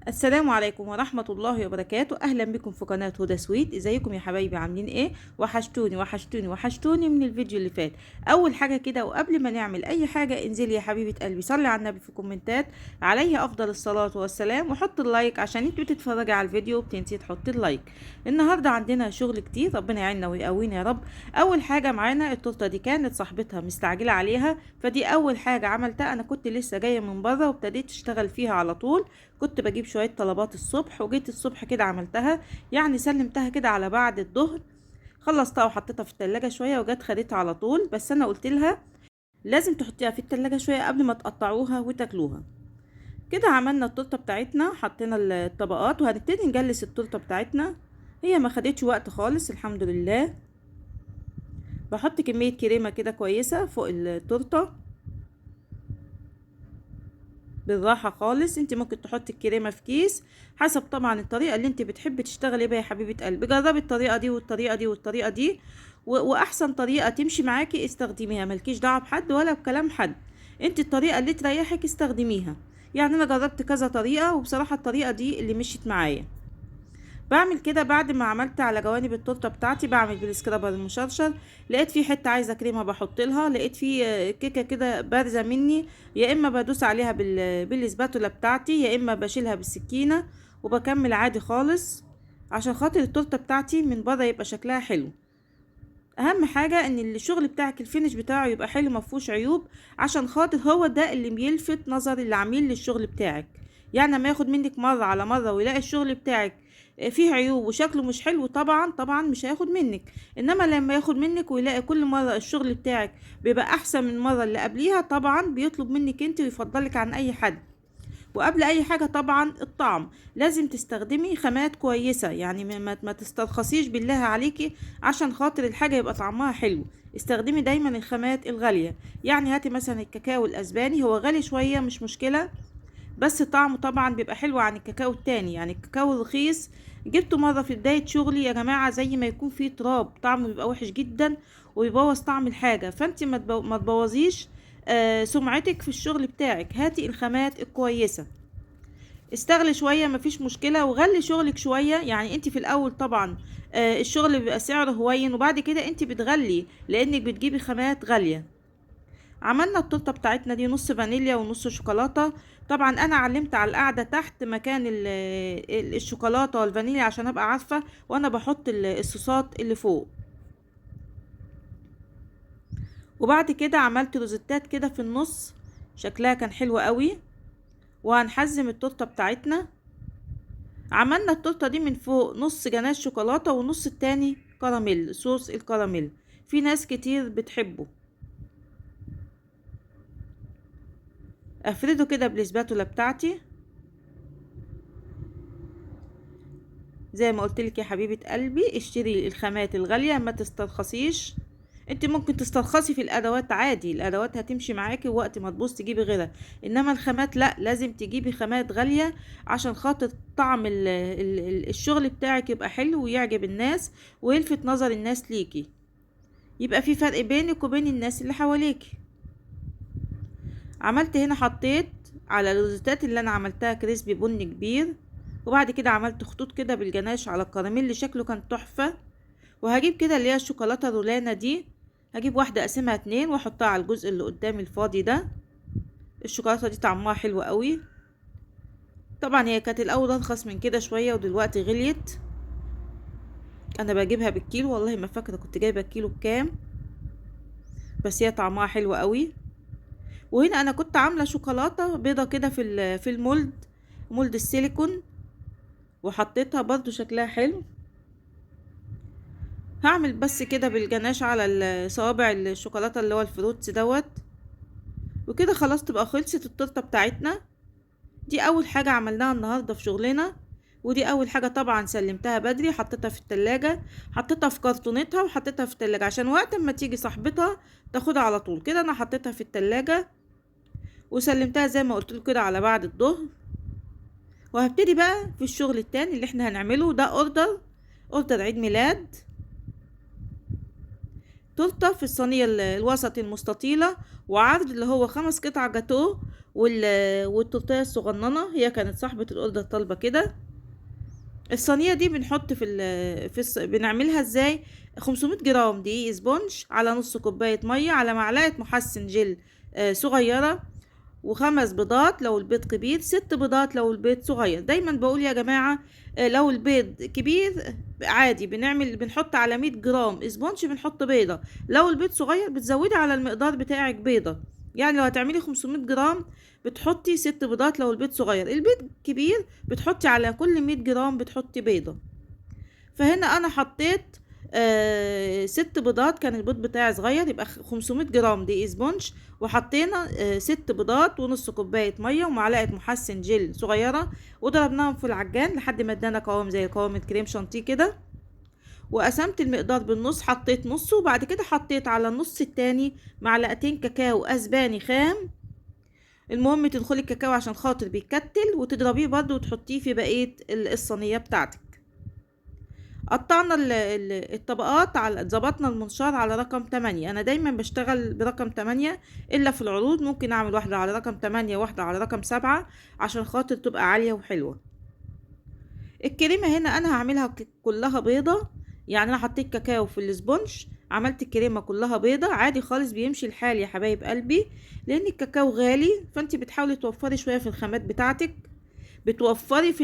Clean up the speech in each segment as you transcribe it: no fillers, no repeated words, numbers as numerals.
السلام عليكم ورحمة الله وبركاته. أهلا بكم في قناة هدى سويت. ازيكم يا حبايبي؟ عاملين ايه؟ وحشتوني وحشتوني وحشتوني من الفيديو اللي فات. أول حاجة كده وقبل ما نعمل أي حاجة انزلي يا حبيبة قلبي صلي على النبي في الكومنتات عليه أفضل الصلاة والسلام، وحط اللايك عشان انتوا بتتفرجي على الفيديو وبتنسي تحطي اللايك. النهاردة عندنا شغل كتير، ربنا يعيننا ويقوينا يا رب. أول حاجة معانا التورتة دي، كانت صاحبتها مستعجلة عليها، فدي أول حاجة عملتها. أنا كنت لسه جاية من بره وابتديت اشتغل فيها على طول. كنت بجيب شوية طلبات الصبح، وجيت الصبح كده عملتها، يعني سلمتها كده على بعد الظهر. خلصتها وحطيتها في التلاجة شوية، وجت خدتها على طول. بس انا قلت لها لازم تحطيها في التلاجة شوية قبل ما تقطعوها وتاكلوها. كده عملنا التورته بتاعتنا، حطينا الطبقات وهنبتدي نجلس التورته بتاعتنا. هي ما خدتش وقت خالص الحمد لله. بحط كمية كريمة كده كويسة فوق التورته بالراحة خالص. انت ممكن تحطي الكريمة في كيس حسب طبعا الطريقة اللي انت بتحبي تشتغلي بيها يا حبيبة قلبي. جربي الطريقة دي والطريقة دي والطريقة دي، واحسن طريقة تمشي معاكي استخدميها، ملكيش دعوة بحد ولا بكلام حد. انت الطريقة اللي تريحك استخدميها. يعني انا جربت كذا طريقة، وبصراحة الطريقة دي اللي مشيت معايا. بعمل كده بعد ما عملت على جوانب التورته بتاعتي، بعمل بالسكرابر المشرشر. لقيت في حته عايزه كريمه بحط لها، لقيت في كيكه كده بارزه مني، يا اما بدوس عليها بالاسباتولا بتاعتي، يا اما بشيلها بالسكينه وبكمل عادي خالص، عشان خاطر التورته بتاعتي من بره يبقى شكلها حلو. اهم حاجه ان الشغل بتاعك الفينش بتاعه يبقى حلو مفهوش عيوب، عشان خاطر هو ده اللي بيلفت نظر العميل للشغل بتاعك. يعني ما ياخد منك مره على مره ويلاقي الشغل بتاعك فيه عيوب وشكله مش حلو، طبعا مش هياخد منك. انما لما ياخد منك ويلاقي كل مره الشغل بتاعك بيبقى احسن من المره اللي قبليها، طبعا بيطلب منك انت ويفضلك عن اي حد. وقبل اي حاجة طبعا الطعم، لازم تستخدمي خامات كويسة، يعني ما تسترخصيش بالله عليكي عشان خاطر الحاجة يبقى طعمها حلو. استخدمي دايما الخامات الغالية. يعني هاتي مثلا الكاكاو الاسباني، هو غالي شوية مش مشكلة، بس طعمه طبعا بيبقى حلو عن الكاكاو التاني. يعني الكاكاو الرخيص جبته مرة في بداية شغلي يا جماعة، زي ما يكون فيه تراب، طعمه بيبقى وحش جدا ويبوظ طعم الحاجة. فانت ما تبوظيش سمعتك في الشغل بتاعك. هاتي الخامات الكويسة، استغلي شوية مفيش مشكلة، وغلي شغلك شوية. يعني انت في الاول طبعا الشغل بيبقى سعره هوين، وبعد كده انت بتغلي لانك بتجيبي خامات غالية. عملنا التورته بتاعتنا دي نص فانيليا ونص شوكولاتة. طبعا انا علمت على القاعدة تحت مكان الشوكولاتة والفانيليا عشان ابقى عارفة وانا بحط الصوصات اللي فوق. وبعد كده عملت روزيتات كده في النص، شكلها كان حلو قوي. وهنحزم التورته بتاعتنا. عملنا التورته دي من فوق نص جناش شوكولاته ونص التاني كراميل، صوص الكراميل، في ناس كتير بتحبه. افرده كده بالاسباتولا بتاعتي زي ما قلتلك يا حبيبه قلبي. اشتري الخامات الغاليه، ما تسترخصيش. انت ممكن تسترخصي في الادوات عادي، الادوات هتمشي معاكي، وقت ما تبوظ تجيبي غيرها. انما الخامات لا، لازم تجيبي خامات غاليه عشان خاطر طعم الشغل بتاعك يبقى حلو ويعجب الناس ويلفت نظر الناس ليكي، يبقى في فرق بينك وبين الناس اللي حواليك. عملت هنا، حطيت على الروزيتات اللي انا عملتها كريسبي بني كبير، وبعد كده عملت خطوط كده بالجناش على الكراميل اللي شكله كان تحفة. وهجيب كده اللي هي الشوكولاتة رولانا دي، هجيب واحدة اقسمها 2 واحطها على الجزء اللي قدام الفاضي ده. الشوكولاتة دي طعمها حلو قوي. طبعا هي كانت الاول ارخص من كده شوية ودلوقتي غليت. انا بجيبها بالكيلو، والله ما فاكرة كنت جايبة الكيلو بكام، بس هي طعمها حلو قوي. وهنا انا كنت عامله شوكولاته بيضه كده في المولد، مولد السيليكون، وحطيتها برضو شكلها حلو. هعمل بس كده بالجناش على صوابع الشوكولاته اللي هو الفروتس دوت. وكده خلاص تبقى خلصت التورته بتاعتنا. دي اول حاجه عملناها النهارده في شغلنا، ودي اول حاجه طبعا سلمتها بدري، حطيتها في التلاجة، حطيتها في كرتونتها وحطيتها في التلاجة عشان وقت ما تيجي صاحبتها تاخدها على طول. كده انا حطيتها في التلاجة وسلمتها زي ما قلت لكم كده على بعد الظهر. وهبتدي بقى في الشغل التاني اللي احنا هنعمله. ده اوردر عيد ميلاد، تورته في الصينيه الوسط المستطيله، وعرض اللي هو 5 قطع جاتوه، والتورتيه الصغننه، هي كانت صاحبه الاوردر طالبه كده. الصينيه دي بنحط بنعملها ازاي؟ 500 جرام دقيق اسبونج، على نص كوبايه ميه، على معلقه محسن جل صغيره، وخمس بيضات لو البيض كبير، 6 بيضات لو البيض صغير. دايما بقول يا جماعة لو البيض كبير عادي بنحط على 100 جرام اسبونج بنحط بيضة. لو البيض صغير بتزودي على المقدار بتاعك بيضة. يعني لو هتعملي 500 جرام بتحطي 6 بيضات، لو البيض صغير. البيض كبير بتحطي على كل 100 جرام بتحطي بيضة. فهنا انا حطيت 6 بيضات، كان البيض بتاعي صغير، يبقى 500 جرام دقيق اسبونج، وحطينا 6 بيضات ونص كوباية مية ومعلقة محسن جل صغيرة، وضربناهم في العجان لحد ما ادانا قوام زي قوام الكريم شانتيه كده. وقسمت المقدار بالنص، حطيت نصه، وبعد كده حطيت على النص التاني معلقتين كاكاو اسباني خام. المهم تدخلي الكاكاو عشان خاطر بيكتل، وتضربيه برضه وتحطيه في بقية الصينية بتاعتك. قطعنا الطبقات، على ظبطنا المنشار على رقم 8. انا دايما بشتغل برقم 8، الا في العروض ممكن اعمل واحدة على رقم 8 واحدة على رقم 7 عشان خاطر تبقى عالية وحلوة. الكريمة هنا انا هعملها كلها بيضة، يعني انا حطيت كاكاو في الاسبونج، عملت الكريمة كلها بيضة عادي خالص، بيمشي الحال يا حبايب قلبي، لان الكاكاو غالي، فانت بتحاولي توفري شوية في الخامات بتاعتك، بتوفري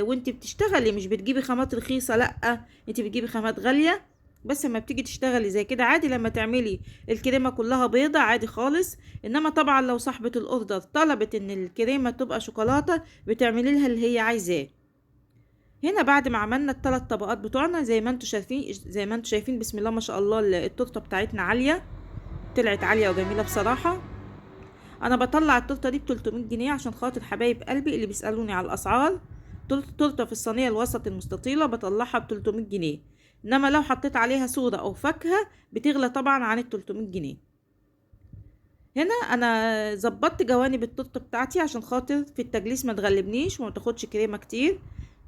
وانت بتشتغلي، مش بتجيبي خامات رخيصة، لا انت بتجيبي خامات غالية. بس لما بتيجي تشتغلي زي كده عادي، لما تعملي الكريمة كلها بيضة عادي خالص. انما طبعا لو صاحبة الاوردر طلبت ان الكريمة تبقى شوكولاتة بتعملي لها اللي هي عايزاه. هنا بعد ما عملنا الثلاث طبقات بتوعنا زي ما انتوا شايفين، بسم الله ما شاء الله التورته بتاعتنا عالية، طلعت عالية وجميلة بصراحة. انا بطلع التورته دي ب 300 جنيه عشان خاطر حبايب قلبي اللي بيسالوني على الاسعار. تورته في الصينيه الوسط المستطيله بطلعها ب 300 جنيه، انما لو حطيت عليها صودا او فاكهه بتغلى طبعا عن ال 300 جنيه. هنا انا ظبطت جوانب التورته بتاعتي عشان خاطر في التجليس ما تغلبنيش وما تاخدش كريمه كتير.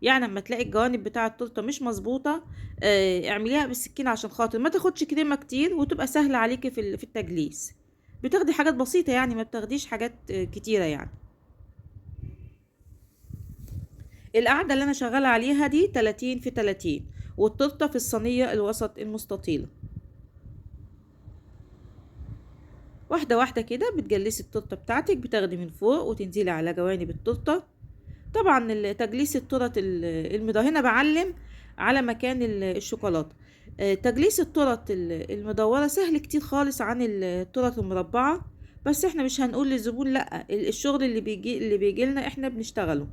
يعني لما تلاقي الجوانب بتاعه التورته مش مظبوطه اعمليها بالسكينه عشان خاطر ما تاخدش كريمه كتير وتبقى سهله عليكي في التجليس. بتاخدي حاجات بسيطة يعني، ما بتاخديش حاجات كتيرة يعني. القعدة اللي انا شغالة عليها دي 30 في 30، والتورتة في الصينية الوسط المستطيلة. واحدة واحدة كده بتجلسي التورتة بتاعتك، بتاخدي من فوق وتنزلي على جوانب التورتة. طبعا تجليس التورت المدهنة بعلم على مكان الشوكولاتة. تجليس التورت المدورة سهل كتير خالص عن التورت المربعة، بس احنا مش هنقول للزبون لا، الشغل اللي بيجي لنا احنا بنشتغله.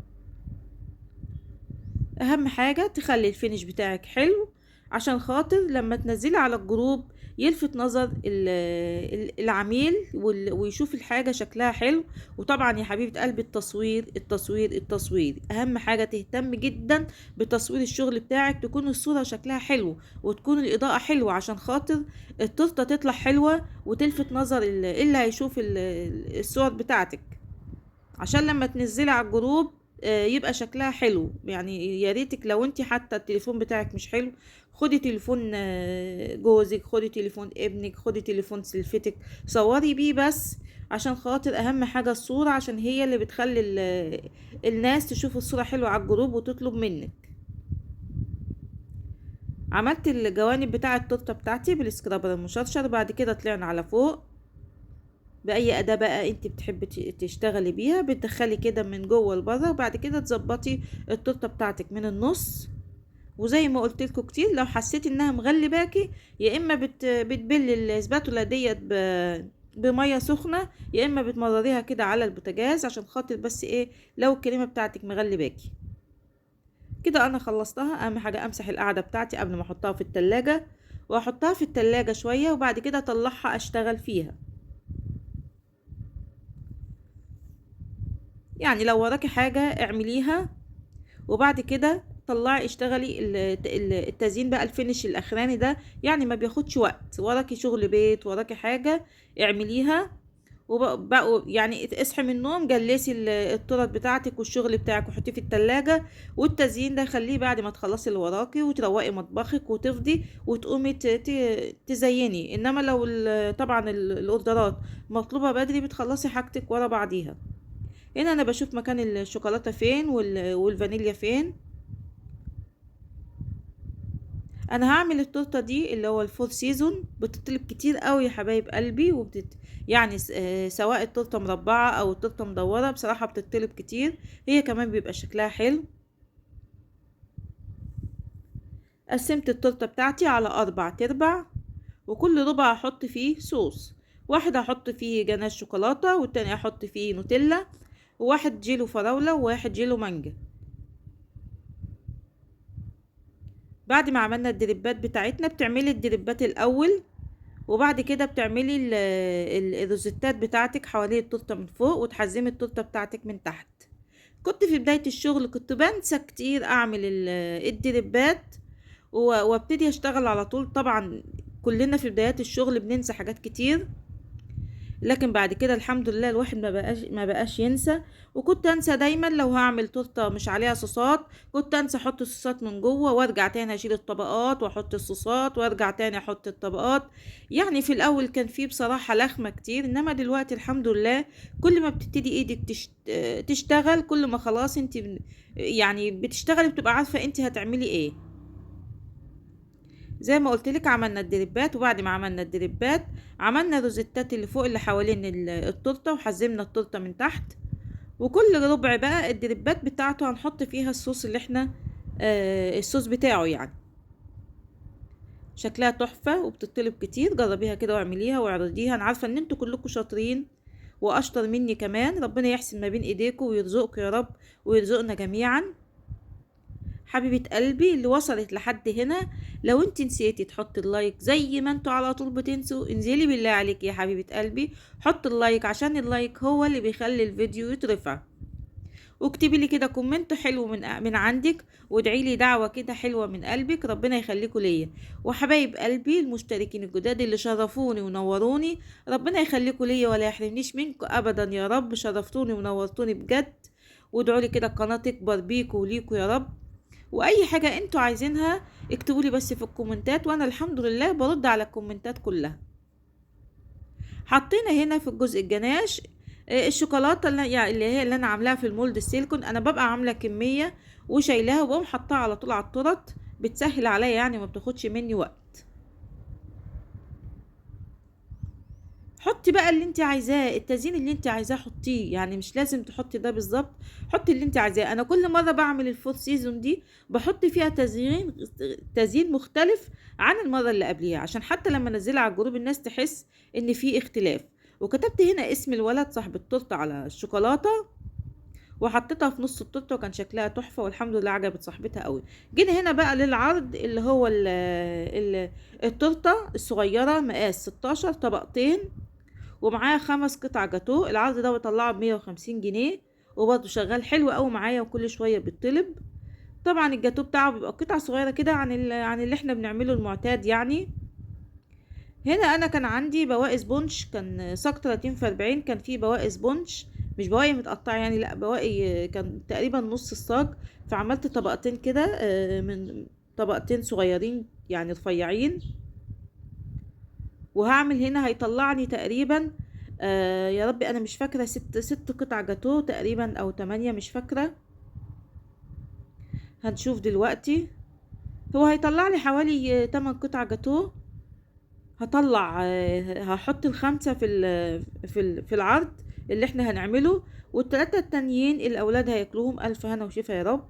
اهم حاجة تخلي الفينش بتاعك حلو عشان خاطر لما تنزلي على الجروب يلفت نظر العميل ويشوف الحاجة شكلها حلو. وطبعا يا حبيبة قلبي التصوير التصوير التصوير اهم حاجة، تهتم جدا بتصوير الشغل بتاعك، تكون الصورة شكلها حلو وتكون الاضاءة حلوة عشان خاطر التورته تطلع حلوة وتلفت نظر اللي هيشوف الصور بتاعتك، عشان لما تنزلي على الجروب يبقى شكلها حلو. يعني يا ريتك لو انت حتى التليفون بتاعك مش حلو، خدي تليفون جوزك، خدي تليفون ابنك، خدي تليفون سلفتك، صوري بيه بس، عشان خاطر اهم حاجة الصورة، عشان هي اللي بتخلي الناس تشوف الصورة حلوة على الجروب وتطلب منك. عملت الجوانب بتاعة التورته بتاعتي بالسكرابر المشرشر. بعد كده طلعنا على فوق باي اداه بقى انت بتحبي تشتغلي بيها، بتدخلي كده من جوه لبره، وبعد كده تظبطي التورته بتاعتك من النص. وزي ما قلت لكم كتير، لو حسيتي انها مغلباكي يا اما بتبلي الاسباتولا ديت بميه سخنه، يا اما بتمرريها كده على البوتاجاز عشان خاطر بس ايه لو الكريمه بتاعتك مغلباكي. كده انا خلصتها. اهم حاجه امسح القاعده بتاعتي قبل ما احطها في التلاجة، واحطها في التلاجة شويه وبعد كده اطلعها اشتغل فيها. يعني لو وراكي حاجة اعمليها وبعد كده طلعي اشتغلي التزيين بقى، الفينش الاخراني ده يعني ما بياخدش وقت. وراكي شغل بيت، وراكي حاجة اعمليها، وبقوا يعني اصحي من النوم جلسي التورت بتاعتك والشغل بتاعك وحطيه في التلاجة. والتزيين ده خليه بعد ما تخلصي اللي وراكي وتروقي مطبخك وتفضي وتقومي تزيني. انما لو طبعا الاوردرات مطلوبة بدري بتخلصي حاجتك ورا بعضيها. هنا انا بشوف مكان الشوكولاته فين والفانيليا فين. انا هعمل التورته دي اللي هو الفور سيزون، بتطلب كتير قوي يا حبايب قلبي، يعني سواء التورته مربعه او التورته مدوره بصراحه بتطلب كتير، هي كمان بيبقى شكلها حلو. قسمت التورته بتاعتي على 4 تربع، وكل ربع هحط فيه صوص. واحد هحط فيه جناش شوكولاته، والتاني هحط فيه نوتيلا، وواحد جيلو فراوله، وواحد جيلو مانجا. بعد ما عملنا الدريبات بتاعتنا بتعملي الدريبات الاول، وبعد كده بتعملي الروزيتات بتاعتك حوالين التورته من فوق، وتحزمي التورته بتاعتك من تحت. كنت في بدايه الشغل كنت بنسى كتير اعمل الدريبات، وابتدي اشتغل على طول. طبعا كلنا في بدايات الشغل بننسى حاجات كتير، لكن بعد كده الحمد لله الواحد ما بقاش ينسى. وكنت انسى دايما لو هعمل تورته مش عليها صوصات، كنت انسى احط الصوصات من جوه، وارجع تاني اشيل الطبقات واحط الصوصات، وارجع تاني احط الطبقات. يعني في الاول كان فيه بصراحه لخمه كتير، انما دلوقتي الحمد لله كل ما بتبتدي ايدك تشتغل، كل ما خلاص انت يعني بتشتغلي بتبقى عارفه انت هتعملي ايه. زي ما قلت لك عملنا الدريبات، وبعد ما عملنا الدريبات عملنا الروزيتات اللي فوق اللي حوالين التورته، وحزمنا التورته من تحت. وكل ربع بقى الدريبات بتاعته هنحط فيها الصوص اللي احنا الصوص بتاعه يعني. شكلها تحفه وبتطلب كتير، جربيها كده واعمليها واعرضيها. انا عارفه ان انتوا كلكم شاطرين واشطر مني كمان، ربنا يحسن ما بين ايديكم ويرزقكم يا رب، ويرزقنا جميعا. حبيبة قلبي اللي وصلت لحد هنا، لو انت نسيتي تحط اللايك زي ما انتوا على طول بتنسوا، انزلي بالله عليك يا حبيبة قلبي حط اللايك، عشان اللايك هو اللي بيخلي الفيديو يترفع. واكتبي لي كده كومنت حلو من عندك، وادعي لي دعوة كده حلوة من قلبك، ربنا يخليكوا ليا. وحبايب قلبي المشتركين الجداد اللي شرفوني ونوروني، ربنا يخليكوا ليا ولا يحرمنيش منكم ابدا يا رب، شرفتوني ونورتوني بجد. وادعوا لي كده القناة تكبر بيكوا وليكوا يا رب. واي حاجة انتوا عايزينها اكتبولي بس في الكومنتات، وانا الحمد لله برد على الكومنتات كلها. حطينا هنا في الجزء الجناش الشوكولاته اللي انا عاملاها في المولد السيليكون. انا ببقى عامله كميه وشايلاها وبقوم حطاها على طول على التورت، بتسهل عليا يعني ما بتاخدش مني وقت. حطي بقى اللي انت عايزاه، التزيين اللي انت عايزاه حطيه، يعني مش لازم تحطي ده بالظبط، حطي اللي انت عايزاه. انا كل مره بعمل الفور سيزون دي بحط فيها تزيين مختلف عن المره اللي قبليها، عشان حتى لما انزلها على الجروب الناس تحس ان في اختلاف. وكتبت هنا اسم الولد صاحب التورته على الشوكولاته، وحطيتها في نص التورته، وكان شكلها تحفه والحمد لله عجبت صاحبتها قوي. جينا هنا بقى للعرض اللي هو التورته الصغيره مقاس 16 طبقتين، ومعايا 5 قطع جاتو. العرض ده بطلعه ب150 جنيه، وبرضه شغال حلو قوي معايا وكل شويه بيطلب. طبعا الجاتو بتاعه بيبقى قطع صغيره كده عن اللي احنا بنعمله المعتاد يعني. هنا انا كان عندي بواقي سبونج، كان صاج 30 في 40، كان فيه بواقي سبونج مش بواقي متقطعه يعني، لا بواقي كان تقريبا نص الصاج. فعملت طبقتين كده من طبقتين صغيرين يعني رفيعين. وهعمل هنا هيطلعني تقريبا يا ربي انا مش فاكره، ست قطع جاتو تقريبا او 8 مش فاكره، هنشوف دلوقتي. هو هيطلع لي حوالي 8 قطع جاتو. هطلع هحط ال5 في العرض اللي احنا هنعمله، والثلاثه التانيين الاولاد هياكلوهم. الف هنا وشفا يا رب.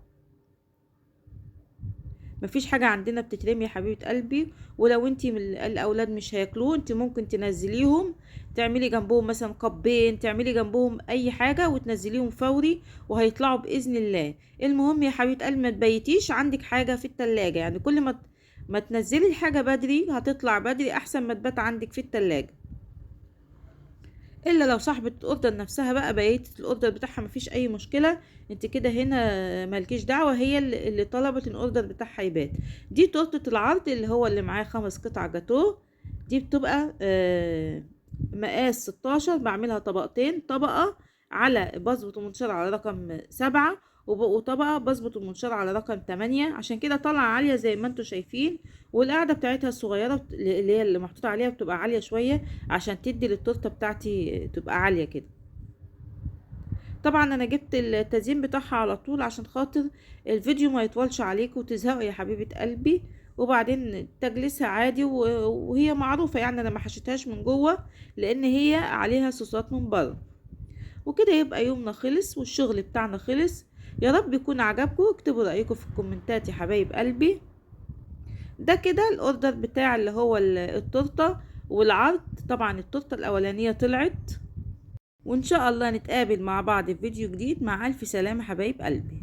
مفيش حاجة عندنا بتترمي يا حبيبة قلبي، ولو انتي من الاولاد مش هياكلوه انتي ممكن تنزليهم، تعملي جنبهم مثلا قبين، تعملي جنبهم اي حاجة وتنزليهم فوري وهيطلعوا باذن الله. المهم يا حبيبة قلبي ما تبيتيش عندك حاجة في التلاجة، يعني كل ما تنزلي الحاجة بدري هتطلع بدري احسن ما تبات عندك في التلاجة. الا لو صاحبة الاوردر نفسها بقى بيتت الاوردر بتاعها مفيش اي مشكلة، انت كده هنا مالكيش دعوة، هي اللي طلبت الاوردر بتاعها يبات. دي تورتة العرض اللي هو اللي معاه 5 قطع جاتوه. دي بتبقى مقاس 16، بعملها طبقتين، طبقة على بظبط المنشار على رقم 7، وطبقة بظبط المنشار على رقم 8، عشان كده طالعة عالية زي ما انتوا شايفين. والقاعدة بتاعتها الصغيرة اللي هي اللي محطوطة عليها بتبقى عالية شوية، عشان تدي للتورته بتاعتي تبقى عاليه كده. طبعا انا جبت التزيين بتاعها على طول عشان خاطر الفيديو ما يطولش عليك وتزهقوا يا حبيبة قلبي. وبعدين تجلسها عادي وهي معروفة يعني انا ما حشيتهاش من جوه لان هي عليها صوصات من بره. وكده يبقى يومنا خلص والشغل بتاعنا خلص. يا رب يكون عجبكم، اكتبوا رأيكم في الكومنتات يا حبايب قلبي. ده كده الاوردر بتاع اللي هو التورته والعرض. طبعا التورته الاولانيه طلعت، وان شاء الله نتقابل مع بعض في فيديو جديد. مع الف سلامه حبايب قلبي.